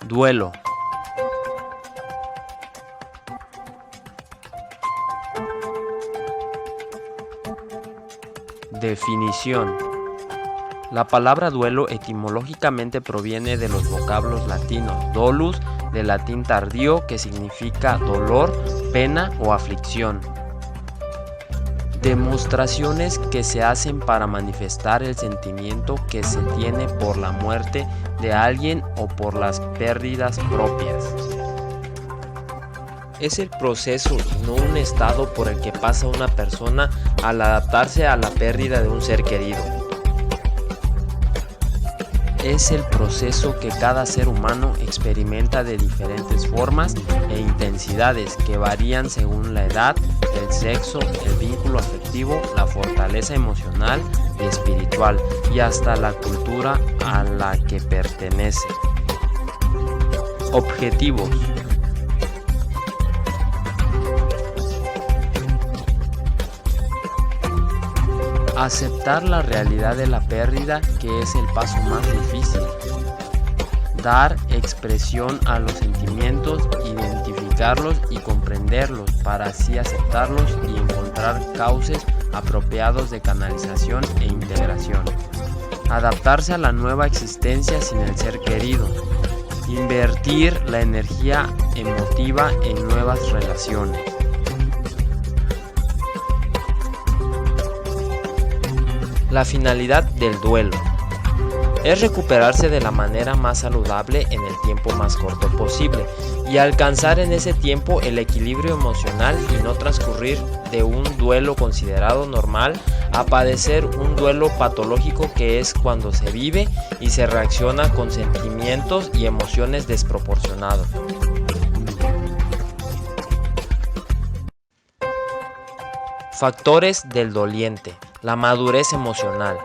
Duelo. Definición. La palabra duelo etimológicamente proviene de los vocablos latinos dolus, del latín tardío, que significa dolor, pena o aflicción. Demostraciones que se hacen para manifestar el sentimiento que se tiene por la muerte de alguien o por las pérdidas propias. Es el proceso y no un estado por el que pasa una persona al adaptarse a la pérdida de un ser querido. Es el proceso que cada ser humano experimenta de diferentes formas e intensidades que varían según la edad, el sexo, el vínculo afectivo, la fortaleza emocional y espiritual y hasta la cultura a la que pertenece. Objetivos. Aceptar la realidad de la pérdida, que es el paso más difícil. Dar expresión a los sentimientos, identificarlos y comprenderlos para así aceptarlos y encontrar cauces apropiados de canalización e integración. Adaptarse a la nueva existencia sin el ser querido. Invertir la energía emotiva en nuevas relaciones. La finalidad del duelo es recuperarse de la manera más saludable en el tiempo más corto posible y alcanzar en ese tiempo el equilibrio emocional y no transcurrir de un duelo considerado normal a padecer un duelo patológico, que es cuando se vive y se reacciona con sentimientos y emociones desproporcionados. Factores del doliente. La madurez emocional.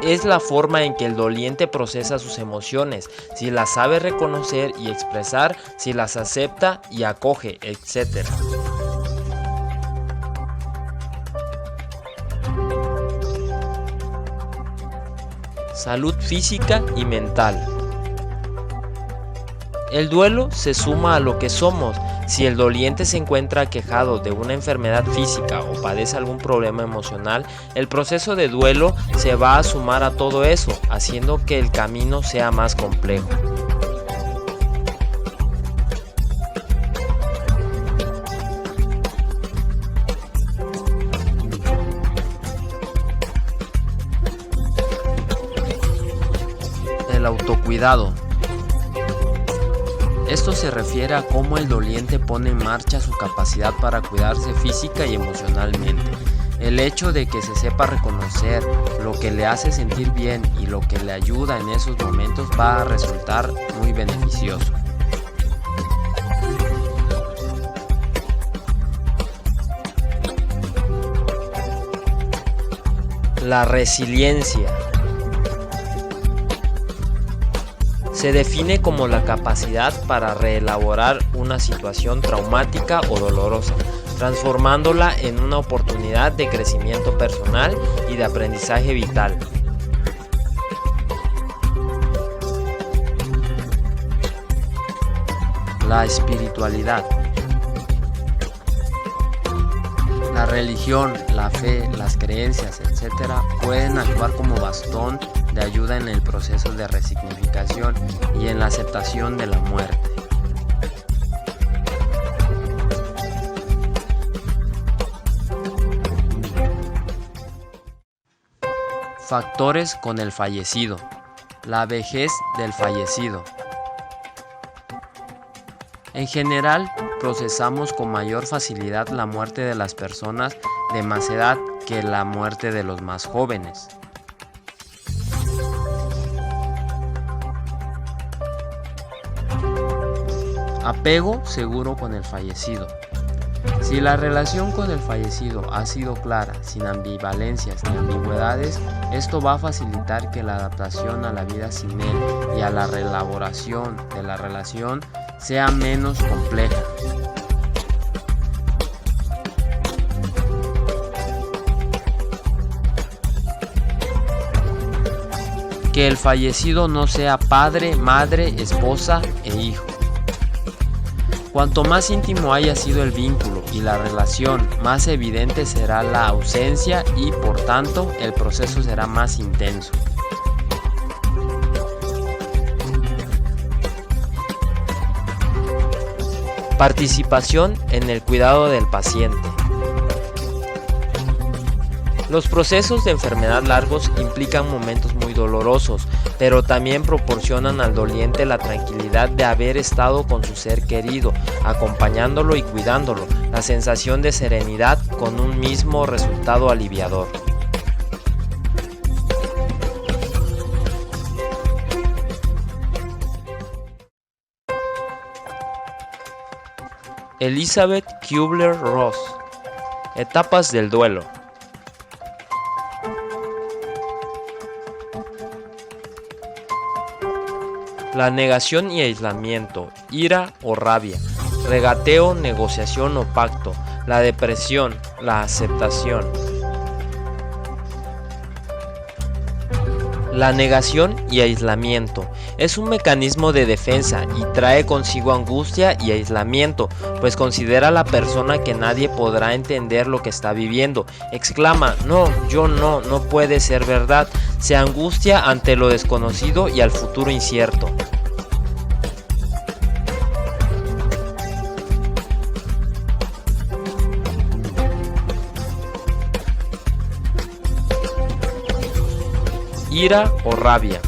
Es la forma en que el doliente procesa sus emociones, si las sabe reconocer y expresar, si las acepta y acoge, etc. Salud física y mental. El duelo se suma a lo que somos. Si el doliente se encuentra aquejado de una enfermedad física o padece algún problema emocional, el proceso de duelo se va a sumar a todo eso, haciendo que el camino sea más complejo. El autocuidado. Esto se refiere a cómo el doliente pone en marcha su capacidad para cuidarse física y emocionalmente. El hecho de que se sepa reconocer lo que le hace sentir bien y lo que le ayuda en esos momentos va a resultar muy beneficioso. La resiliencia. Se define como la capacidad para reelaborar una situación traumática o dolorosa, transformándola en una oportunidad de crecimiento personal y de aprendizaje vital. La espiritualidad. La religión, la fe, las creencias, etc. pueden actuar como bastón de ayuda en el proceso de resignificación y en la aceptación de la muerte. Factores con el fallecido. La vejez del fallecido. En general, procesamos con mayor facilidad la muerte de las personas de más edad que la muerte de los más jóvenes. Apego seguro con el fallecido. Si la relación con el fallecido ha sido clara, sin ambivalencias ni ambigüedades, esto va a facilitar que la adaptación a la vida sin él y a la reelaboración de la relación sea menos compleja. Que el fallecido no sea padre, madre, esposa e hijo. Cuanto más íntimo haya sido el vínculo y la relación, más evidente será la ausencia y, por tanto, el proceso será más intenso. Participación en el cuidado del paciente. Los procesos de enfermedad largos implican momentos muy dolorosos, pero también proporcionan al doliente la tranquilidad de haber estado con su ser querido, acompañándolo y cuidándolo, la sensación de serenidad con un mismo resultado aliviador. Elizabeth Kubler-Ross. Etapas del duelo. La negación y aislamiento, ira o rabia, regateo, negociación o pacto, la depresión, la aceptación. La negación y aislamiento es un mecanismo de defensa y trae consigo angustia y aislamiento, pues considera a la persona que nadie podrá entender lo que está viviendo. Exclama: no, yo no puede ser verdad. Se angustia ante lo desconocido y al futuro incierto. Ira o rabia.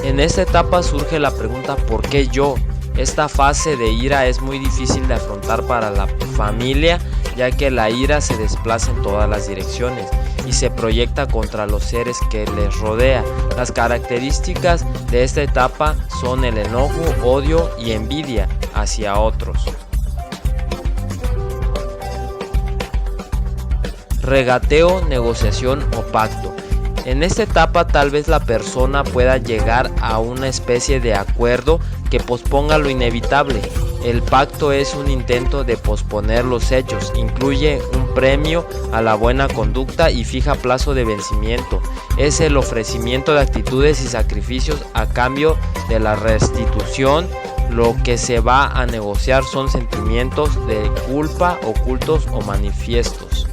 En esta etapa surge la pregunta ¿por qué yo? Esta fase de ira es muy difícil de afrontar para la familia, ya que la ira se desplaza en todas las direcciones y se proyecta contra los seres que les rodea. Las características de esta etapa son el enojo, odio y envidia hacia otros. Regateo, negociación o pacto. En esta etapa tal vez la persona pueda llegar a una especie de acuerdo que posponga lo inevitable. El pacto es un intento de posponer los hechos, incluye un premio a la buena conducta y fija plazo de vencimiento. Es el ofrecimiento de actitudes y sacrificios a cambio de la restitución. Lo que se va a negociar son sentimientos de culpa ocultos o manifiestos.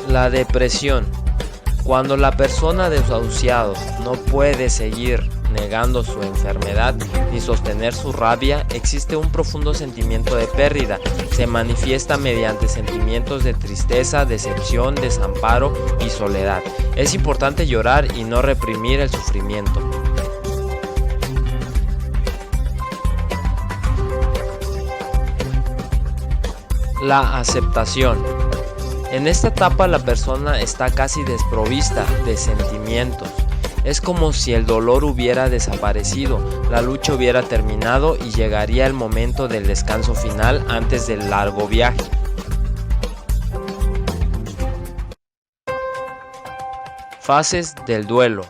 La depresión. Cuando la persona desahuciado no puede seguir negando su enfermedad ni sostener su rabia, existe un profundo sentimiento de pérdida. Se manifiesta mediante sentimientos de tristeza, decepción, desamparo y soledad. Es importante llorar y no reprimir el sufrimiento. La aceptación. En esta etapa la persona está casi desprovista de sentimientos. Es como si el dolor hubiera desaparecido, la lucha hubiera terminado y llegaría el momento del descanso final antes del largo viaje. Fases del duelo.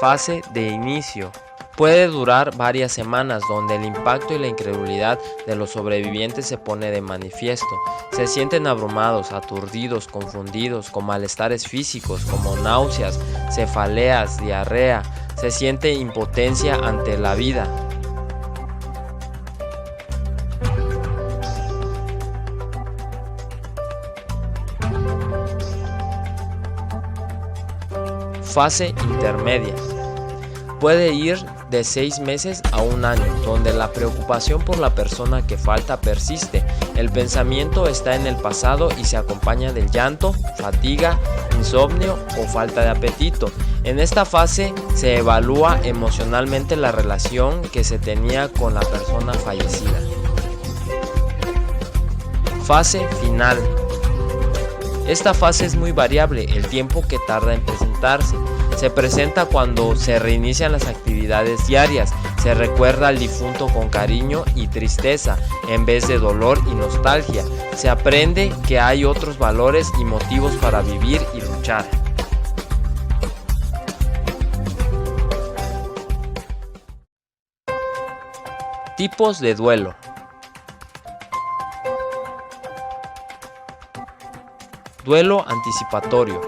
Fase de inicio. Puede durar varias semanas, donde el impacto y la incredulidad de los sobrevivientes se pone de manifiesto. Se sienten abrumados, aturdidos, confundidos, con malestares físicos como náuseas, cefaleas, diarrea. Se siente impotencia ante la vida. Fase intermedia. Puede ir de 6 meses a 1 año, donde la preocupación por la persona que falta persiste. El pensamiento está en el pasado y se acompaña del llanto, fatiga, insomnio o falta de apetito. En esta fase se evalúa emocionalmente la relación que se tenía con la persona fallecida. Fase final. Esta fase es muy variable, el tiempo que tarda en presentarse. Se presenta cuando se reinician las actividades diarias, se recuerda al difunto con cariño y tristeza, en vez de dolor y nostalgia. Se aprende que hay otros valores y motivos para vivir y luchar. Tipos de duelo. Duelo anticipatorio.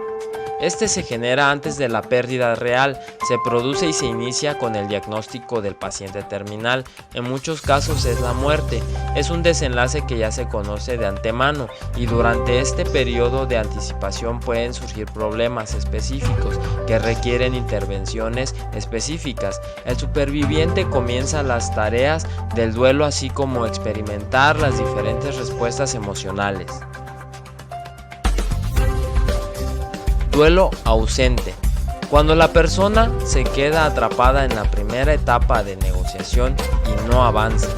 Este se genera antes de la pérdida real, se produce y se inicia con el diagnóstico del paciente terminal. En muchos casos es la muerte. Es un desenlace que ya se conoce de antemano y durante este periodo de anticipación pueden surgir problemas específicos que requieren intervenciones específicas. El superviviente comienza las tareas del duelo así como experimentar las diferentes respuestas emocionales. Duelo ausente. Cuando la persona se queda atrapada en la primera etapa de negociación y no avanza.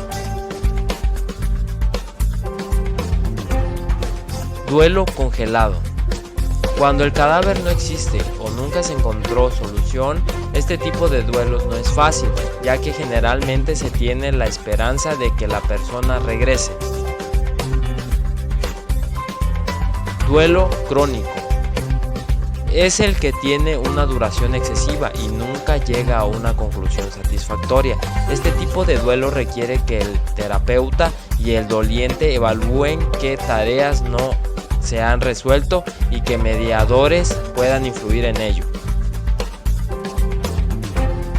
Duelo congelado. Cuando el cadáver no existe o nunca se encontró solución, este tipo de duelos no es fácil, ya que generalmente se tiene la esperanza de que la persona regrese. Duelo crónico. Es el que tiene una duración excesiva y nunca llega a una conclusión satisfactoria. Este tipo de duelo requiere que el terapeuta y el doliente evalúen qué tareas no se han resuelto y que mediadores puedan influir en ello.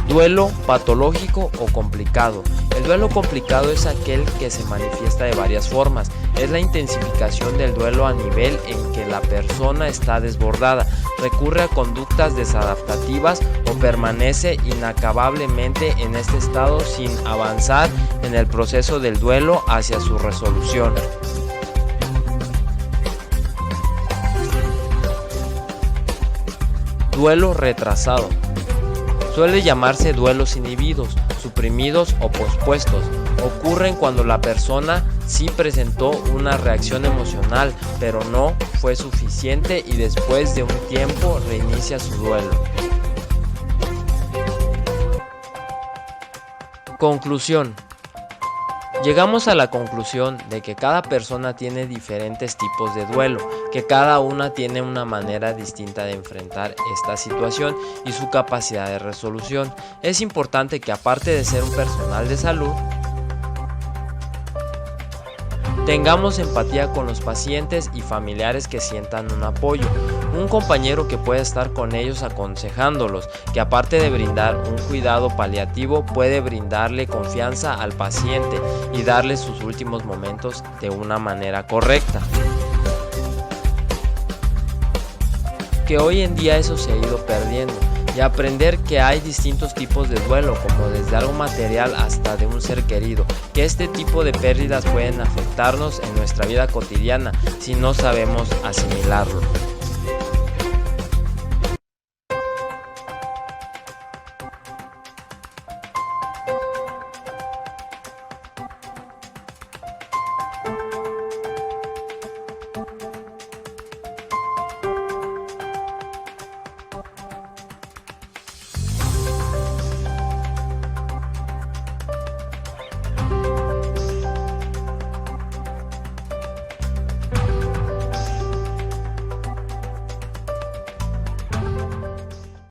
Duelo patológico o complicado. El duelo complicado es aquel que se manifiesta de varias formas. Es la intensificación del duelo a nivel en que la persona está desbordada, recurre a conductas desadaptativas o permanece inacabablemente en este estado sin avanzar en el proceso del duelo hacia su resolución. Duelo retrasado. Suele llamarse duelos inhibidos, suprimidos o pospuestos. Ocurren cuando la persona sí presentó una reacción emocional, pero no fue suficiente y después de un tiempo reinicia su duelo. Conclusión. Llegamos a la conclusión de que cada persona tiene diferentes tipos de duelo, que cada una tiene una manera distinta de enfrentar esta situación y su capacidad de resolución. Es importante que, aparte de ser un personal de salud, tengamos empatía con los pacientes y familiares que sientan un apoyo, un compañero que pueda estar con ellos aconsejándolos, que aparte de brindar un cuidado paliativo puede brindarle confianza al paciente y darle sus últimos momentos de una manera correcta. Que hoy en día eso se ha ido perdiendo. Y aprender que hay distintos tipos de duelo, como desde algo material hasta de un ser querido, que este tipo de pérdidas pueden afectarnos en nuestra vida cotidiana si no sabemos asimilarlo.